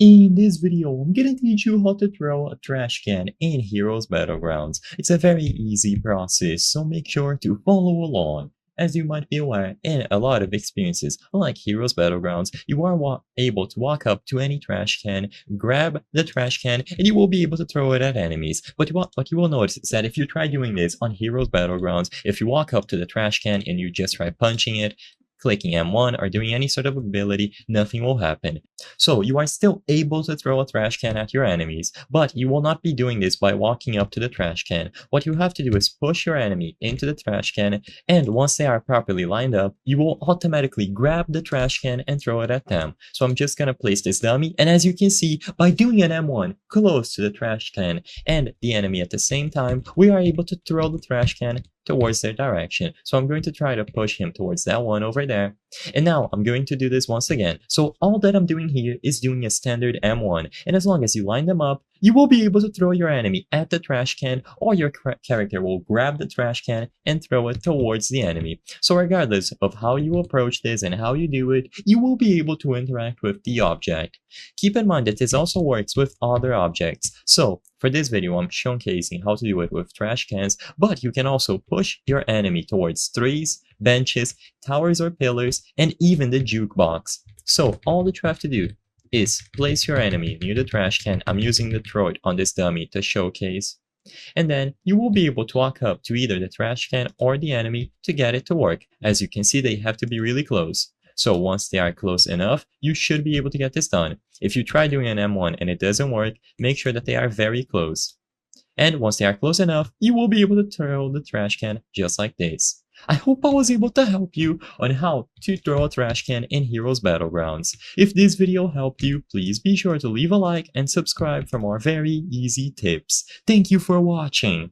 In this video, I'm gonna teach you how to throw a trash can in Heroes Battlegrounds. It's a very easy process, so make sure to follow along. As you might be aware, in a lot of experiences, unlike Heroes Battlegrounds, you are able to walk up to any trash can, grab the trash can, and you will be able to throw it at enemies. But what you will notice is that if you try doing this on Heroes Battlegrounds, if you walk up to the trash can and you just try punching it, clicking M1 or doing any sort of ability, nothing will happen. So you are still able to throw a trash can at your enemies, but you will not be doing this by walking up to the trash can. What you have to do is push your enemy into the trash can, and once they are properly lined up, you will automatically grab the trash can and throw it at them. So I'm just gonna place this dummy, and as you can see, by doing an M1 close to the trash can and the enemy at the same time, we are able to throw the trash can towards their direction. So I'm going to try to push him towards that one over there. And now I'm going to do this once again. So all that I'm doing here is doing a standard M1. And as long as you line them up, you will be able to throw your enemy at the trash can, or your character will grab the trash can and throw it towards the enemy. So regardless of how you approach this and how you do it, you will be able to interact with the object. Keep in mind that this also works with other objects. So for this video, I'm showcasing how to do it with trash cans, but you can also push your enemy towards trees, benches, towers or pillars, and even the jukebox. So all that you have to do is place your enemy near the trash can. I'm using the Detroit on this dummy to showcase. And then you will be able to walk up to either the trash can or the enemy to get it to work. As you can see, they have to be really close. So once they are close enough, you should be able to get this done. If you try doing an M1 and it doesn't work, make sure that they are very close. And once they are close enough, you will be able to throw the trash can just like this. I hope I was able to help you on how to throw a trash can in Heroes Battlegrounds. If this video helped you, please be sure to leave a like and subscribe for more very easy tips. Thank you for watching.